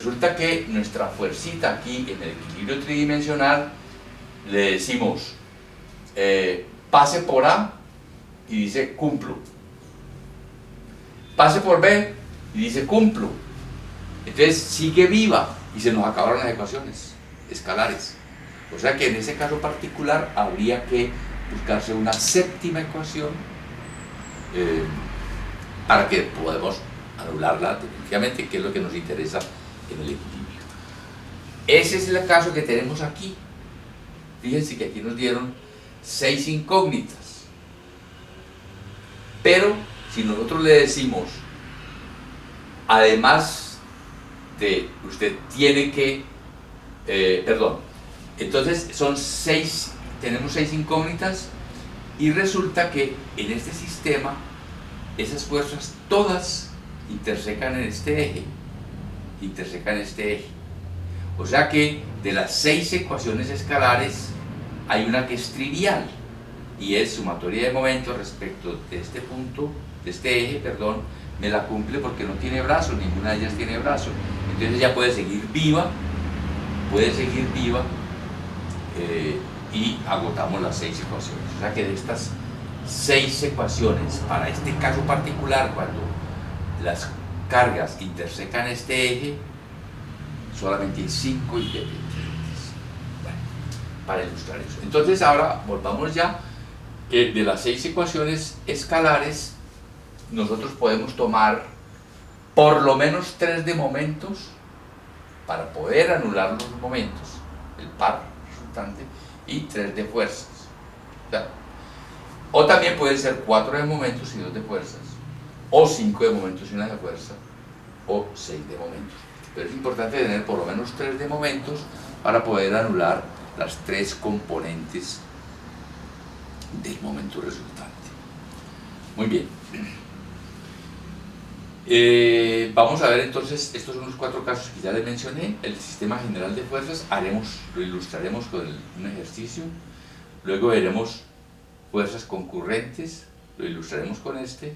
Resulta que nuestra fuercita aquí en el equilibrio tridimensional le decimos pase por A y dice cumplo, pase por B y dice cumplo. Entonces sigue viva y se nos acabaron las ecuaciones escalares. O sea que en ese caso particular habría que buscarse una séptima ecuación para que podamos anularla definitivamente, que es lo que nos interesa en el equilibrio. Ese es el caso que tenemos aquí. Fíjense que aquí nos dieron 6 incógnitas, pero si nosotros le decimos, además de usted tiene que, entonces son 6, tenemos 6 incógnitas y resulta que en este sistema esas fuerzas todas intersecan en este eje, o sea que de las 6 ecuaciones escalares hay una que es trivial y es sumatoria de momentos respecto de este punto, de este eje, perdón, me la cumple porque no tiene brazo, ninguna de ellas tiene brazo, entonces ella puede seguir viva, y agotamos las 6 ecuaciones. O sea que de estas 6 ecuaciones, para este caso particular, cuando las cargas intersecan este eje, solamente hay 5 independientes. Bueno, para ilustrar eso. Entonces ahora volvamos ya, de las 6 ecuaciones escalares, nosotros podemos tomar por lo menos 3 de momentos para poder anular los momentos, el par resultante, y 3 de fuerzas. O también pueden ser 4 de momentos y 2 de fuerzas, o 5 de momentos y 1 de fuerza, o 6 de momentos. Pero es importante tener por lo menos 3 de momentos para poder anular las 3 componentes del momento resultante. Muy bien. Vamos a ver entonces, estos son los 4 casos que ya les mencioné. El sistema general de fuerzas lo ilustraremos con un ejercicio. Luego veremos fuerzas concurrentes, lo ilustraremos con este,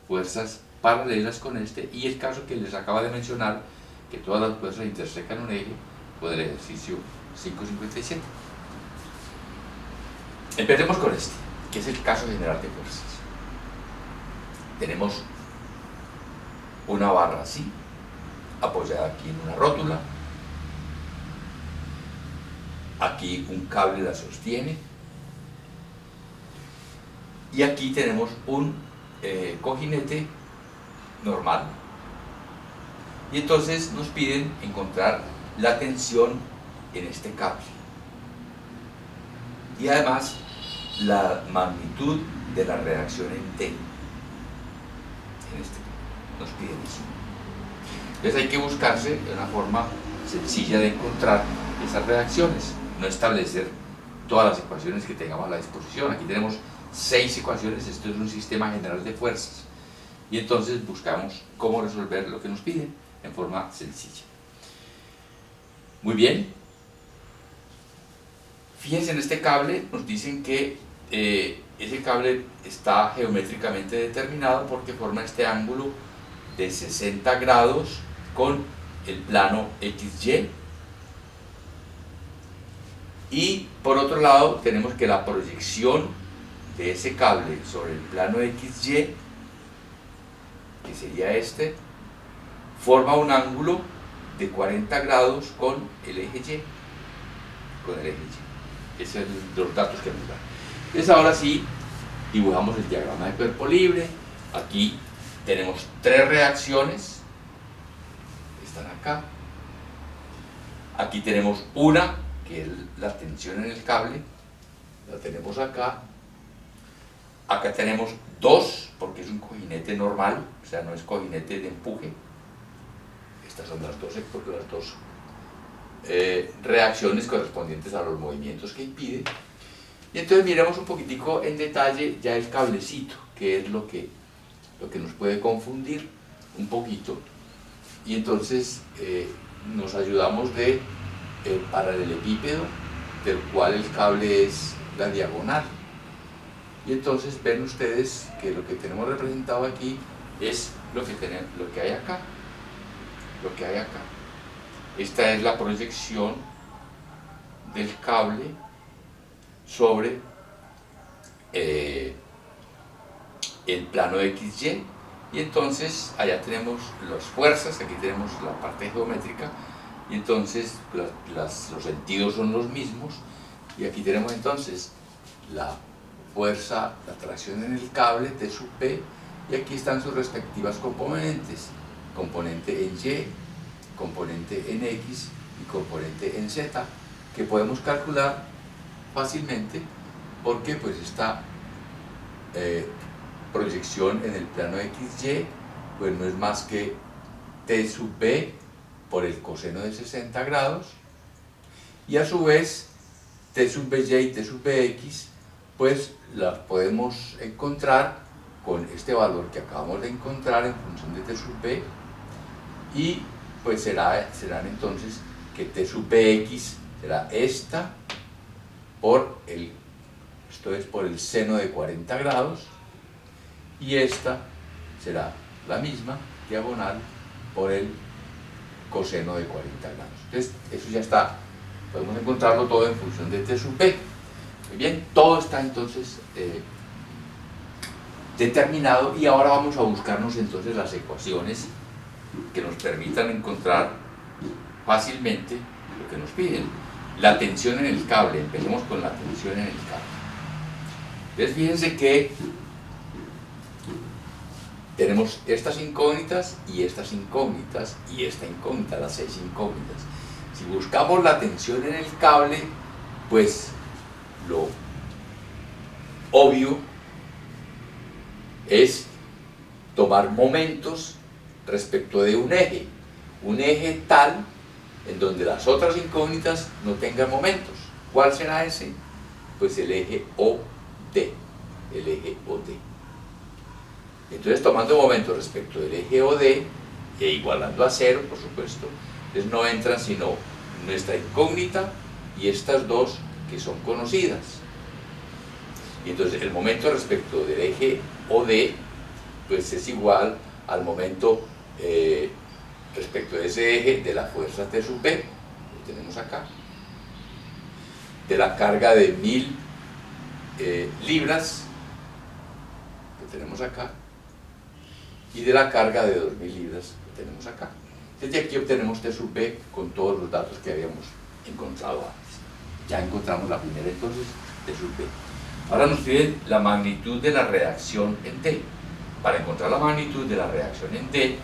fuerzas paralelas con este, y el caso que les acabo de mencionar, que todas las fuerzas intersecan un eje, con el ejercicio 5.57. Empecemos con este, que es el caso general de fuerzas. Tenemos una barra así, apoyada aquí en una rótula, aquí un cable la sostiene, y aquí tenemos un cojinete normal, y entonces nos piden encontrar la tensión en este cable y además la magnitud de la reacción en T. Nos piden eso. Entonces hay que buscarse una forma sencilla de encontrar esas reacciones, no establecer todas las ecuaciones que tengamos a la disposición. Aquí tenemos 6 ecuaciones, esto es un sistema general de fuerzas, y entonces buscamos cómo resolver lo que nos piden en forma sencilla. Muy bien. Fíjense en este cable, nos dicen que ese cable está geométricamente determinado porque forma este ángulo de 60 grados con el plano XY, y por otro lado tenemos que la proyección de ese cable sobre el plano XY, que sería este, forma un ángulo de 40 grados con el eje Y, esos son los datos que nos dan. Entonces ahora sí dibujamos el diagrama de cuerpo libre. Aquí tenemos 3 reacciones, están acá. Aquí tenemos una, que es la tensión en el cable, la tenemos acá. Acá tenemos 2, porque es un cojinete normal, o sea, no es cojinete de empuje. Estas son las dos reacciones correspondientes a los movimientos que impide. Y entonces miremos un poquitico en detalle ya el cablecito, que es lo que nos puede confundir un poquito, y entonces nos ayudamos de el paralelepípedo, del cual el cable es la diagonal, y entonces ven ustedes que lo que tenemos representado aquí es lo que hay acá, esta es la proyección del cable sobre el plano XY, y entonces allá tenemos las fuerzas, aquí tenemos la parte geométrica, y entonces los sentidos son los mismos, y aquí tenemos entonces la fuerza, la tracción en el cable, T sub P, y aquí están sus respectivas componentes, componente en Y, componente en X y componente en Z, que podemos calcular fácilmente porque pues esta proyección en el plano XY pues no es más que T sub B por el coseno de 60 grados, y a su vez T sub BY y T sub BX pues las podemos encontrar con este valor que acabamos de encontrar en función de T sub B, y pues serán entonces que T sub BX será esta por esto es por el seno de 40 grados, y esta será la misma, diagonal, por el coseno de 40 grados. Entonces, eso ya está, podemos encontrarlo todo en función de T sub B. Muy bien, todo está entonces determinado, y ahora vamos a buscarnos entonces las ecuaciones que nos permitan encontrar fácilmente lo que nos piden. La tensión en el cable, empecemos con la tensión en el cable. Entonces fíjense que tenemos estas incógnitas y estas incógnitas y esta incógnita, las 6 incógnitas. Si buscamos la tensión en el cable, pues lo obvio es tomar momentos respecto de un eje tal en donde las otras incógnitas no tengan momentos. ¿Cuál será ese? Pues el eje OD, el eje OD. Entonces, tomando momentos respecto del eje OD e igualando a cero, por supuesto, entonces no entran sino nuestra incógnita y estas dos que son conocidas. Y entonces el momento respecto del eje OD pues es igual al momento respecto de ese eje de la fuerza T sub B, lo tenemos acá, de la carga de 1000 libras, que tenemos acá, y de la carga de 2000 libras, que tenemos acá. Desde aquí obtenemos T sub B con todos los datos que habíamos encontrado antes. Ya encontramos la primera entonces, T sub B. Ahora nos piden la magnitud de la reacción en D. Para encontrar la magnitud de la reacción en D,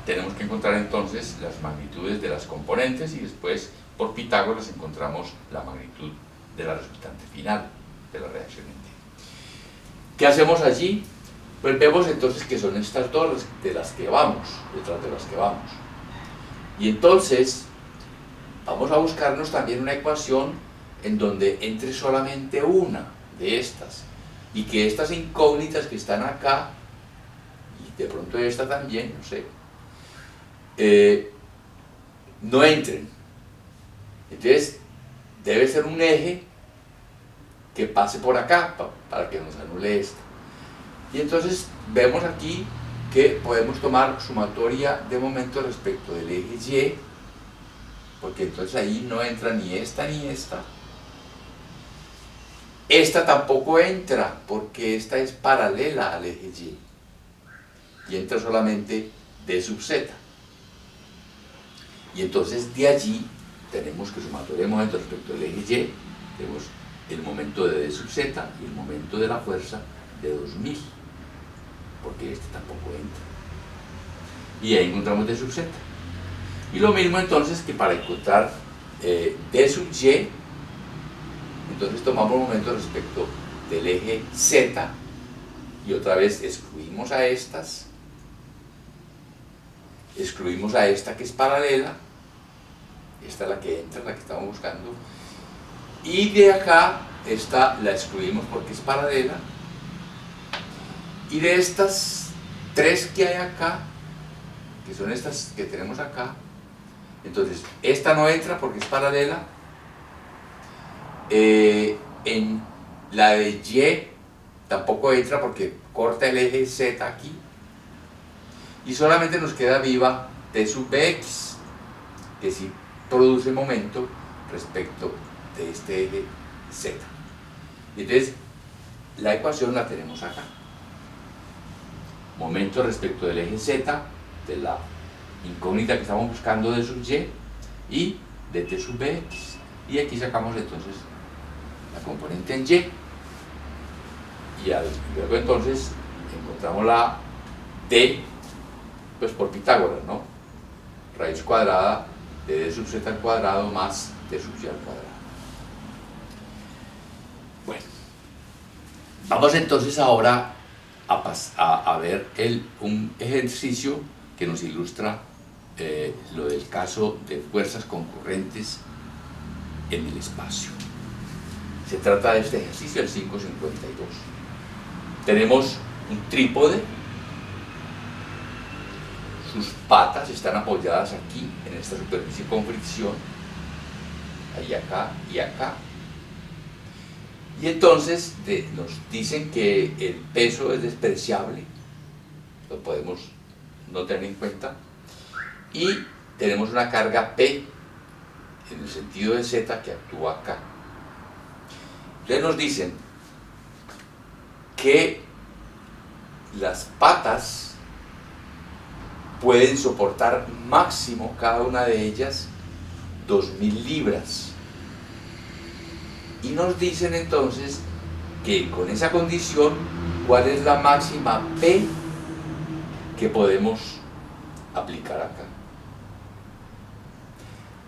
tenemos que encontrar entonces las magnitudes de las componentes, y después por Pitágoras encontramos la magnitud de la resultante final de la reacción en D. ¿Qué hacemos allí? Pues vemos entonces que son estas dos de las que vamos, detrás de las que vamos. Y entonces vamos a buscarnos también una ecuación en donde entre solamente una de estas, y que estas incógnitas que están acá, y de pronto esta también, no sé, no entren. Entonces debe ser un eje que pase por acá para que nos anule esta. Y entonces vemos aquí que podemos tomar sumatoria de momentos respecto del eje Y, porque entonces ahí no entra ni esta ni esta. Esta tampoco entra porque esta es paralela al eje Y entra solamente D sub Z. Y entonces de allí tenemos que sumatoria de momentos respecto del eje Y, tenemos el momento de D sub Z y el momento de la fuerza de 2000, porque este tampoco entra. Y ahí encontramos D sub Z. Y lo mismo entonces que para encontrar D sub Y, entonces tomamos momentos respecto del eje Z y otra vez excluimos a estas, excluimos a esta que es paralela, esta es la que entra, la que estamos buscando, y de acá esta la excluimos porque es paralela, y de estas tres que hay acá, que son estas que tenemos acá, entonces esta no entra porque es paralela, en la de Y tampoco entra porque corta el eje Z aquí, y solamente nos queda viva T sub Bx, que si produce momento respecto de este eje Z. Entonces, la ecuación la tenemos acá. Momento respecto del eje Z, de la incógnita que estamos buscando de sub y de t sub bx. Y aquí sacamos entonces la componente en y. Y luego entonces encontramos la d, pues por Pitágoras, ¿no? Raíz cuadrada de d sub z al cuadrado más d sub y al cuadrado. Bueno, vamos entonces ahora a ver un ejercicio que nos ilustra lo del caso de fuerzas concurrentes en el espacio. Se trata de este ejercicio, el 552. Tenemos un trípode, sus patas están apoyadas aquí en esta superficie con fricción, ahí acá y acá. Y entonces nos dicen que el peso es despreciable, lo podemos no tener en cuenta, y tenemos una carga P en el sentido de Z que actúa acá. Entonces nos dicen que las patas pueden soportar máximo cada una de ellas 2000 libras. Y nos dicen entonces que con esa condición, ¿cuál es la máxima P que podemos aplicar acá?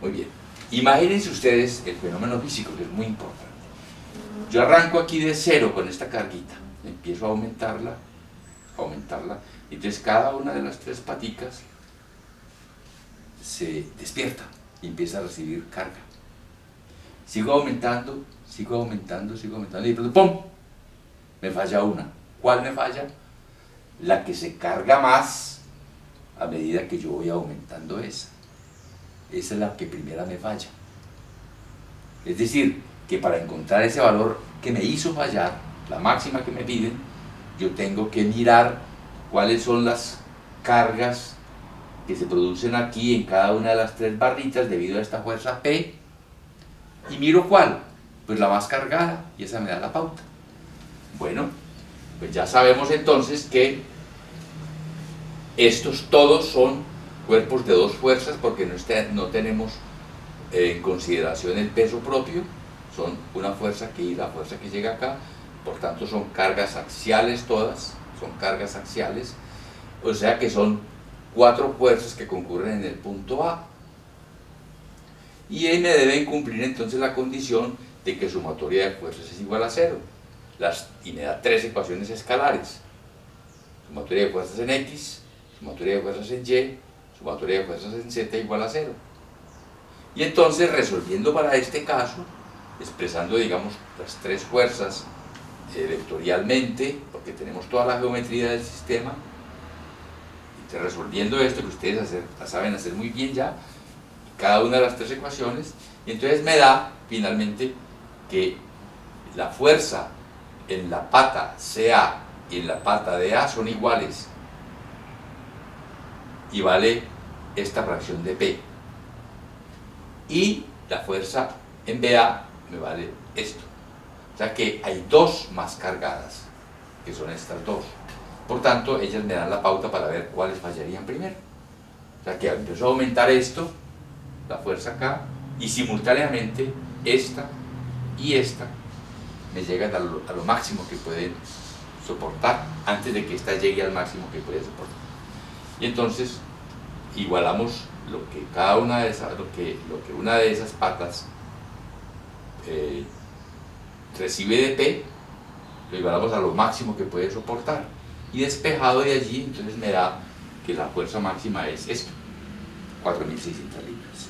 Muy bien. Imagínense ustedes el fenómeno físico, que es muy importante. Yo arranco aquí de cero con esta carguita, empiezo a aumentarla, y entonces cada una de las tres paticas se despierta y empieza a recibir carga. Sigo aumentando, y de pronto ¡pum! Me falla una. ¿Cuál me falla? La que se carga más a medida que yo voy aumentando esa. Esa es la que primera me falla. Es decir, que para encontrar ese valor que me hizo fallar, la máxima que me piden, yo tengo que mirar cuáles son las cargas que se producen aquí en cada una de las tres barritas debido a esta fuerza P, y miro cuál, pues la más cargada, y esa me da la pauta. Bueno, pues ya sabemos entonces que estos todos son cuerpos de dos fuerzas, porque no tenemos en consideración el peso propio, son una fuerza que y la fuerza que llega acá, por tanto son cargas axiales todas, son cargas axiales, o sea que son cuatro fuerzas que concurren en el punto A. Y ahí me deben cumplir entonces la condición de que sumatoria de fuerzas es igual a 0. Y me da tres ecuaciones escalares. Sumatoria de fuerzas en X, sumatoria de fuerzas en Y, sumatoria de fuerzas en Z igual a 0. Y entonces, resolviendo para este caso, expresando, digamos, las tres fuerzas vectorialmente, porque tenemos toda la geometría del sistema, y resolviendo esto, que ustedes la saben hacer muy bien ya, cada una de las tres ecuaciones, y entonces me da, finalmente, que la fuerza en la pata CA y en la pata de A son iguales, y vale esta fracción de P. Y la fuerza en BA me vale esto. O sea que hay dos más cargadas, que son estas dos. Por tanto, ellas me dan la pauta para ver cuáles fallarían primero. O sea que empiezo a aumentar esto, la fuerza acá, y simultáneamente esta y esta me llegan a lo máximo que pueden soportar antes de que esta llegue al máximo que puede soportar. Y entonces igualamos lo que cada una de esas, lo que una de esas patas recibe de P, lo igualamos a lo máximo que puede soportar, y despejado de allí, entonces me da que la fuerza máxima es esto, 4600 libras.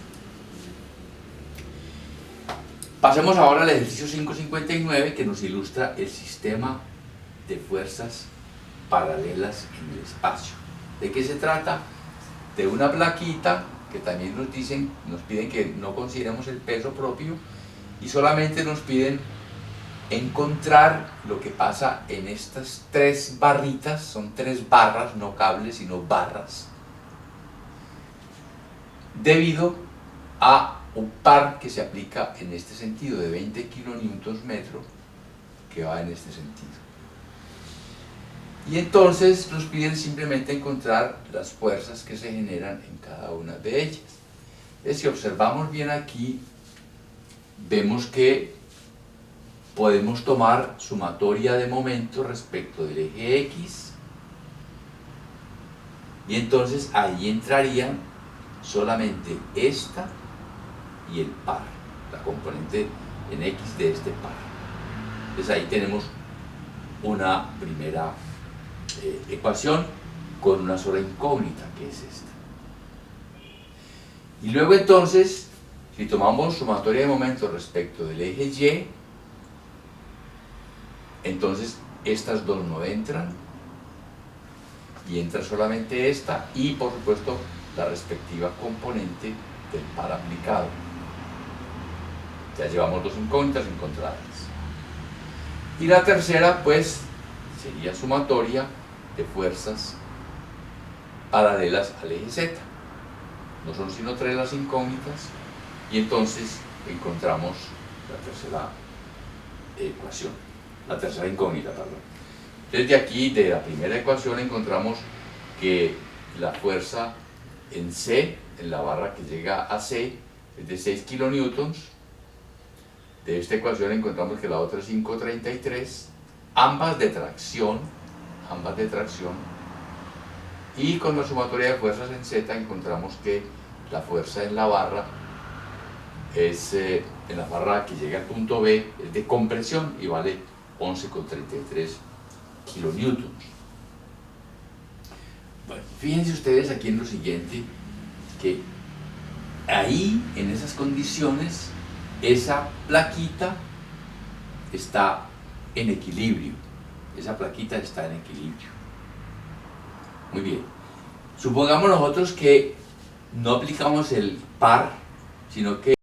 Pasemos ahora al ejercicio 559, que nos ilustra el sistema de fuerzas paralelas en el espacio. ¿De qué se trata? De una plaquita que también nos piden que no consideremos el peso propio, y solamente nos piden encontrar lo que pasa en estas tres barritas, son tres barras, no cables sino barras, debido a un par que se aplica en este sentido de 20 kilonewtons metro, que va en este sentido. Y entonces nos piden simplemente encontrar las fuerzas que se generan en cada una de ellas. Si observamos bien aquí, vemos que podemos tomar sumatoria de momentos respecto del eje X, y entonces ahí entrarían solamente esta y el par, la componente en X de este par. Entonces ahí tenemos una primera ecuación con una sola incógnita, que es esta. Y luego entonces, si tomamos sumatoria de momentos respecto del eje Y, entonces estas dos no entran, y entra solamente esta y por supuesto la respectiva componente del par aplicado. Ya llevamos dos incógnitas encontradas. Y la tercera pues sería sumatoria de fuerzas paralelas al eje Z. No son sino tres las incógnitas, y entonces encontramos la tercera ecuación, la tercera incógnita, perdón. Desde aquí, de la primera ecuación, encontramos que la fuerza en C, en la barra que llega a C, es de 6 kilonewtons. De esta ecuación encontramos que la otra es 5,33, ambas de tracción, y con la sumatoria de fuerzas en Z encontramos que la fuerza en la barra es, en la barra que llega al punto B, es de compresión y vale 11,33 kilonewtons. Bueno, fíjense ustedes aquí en lo siguiente, que ahí, en esas condiciones, esa plaquita está en equilibrio. Muy bien. Supongamos nosotros que no aplicamos el par, sino que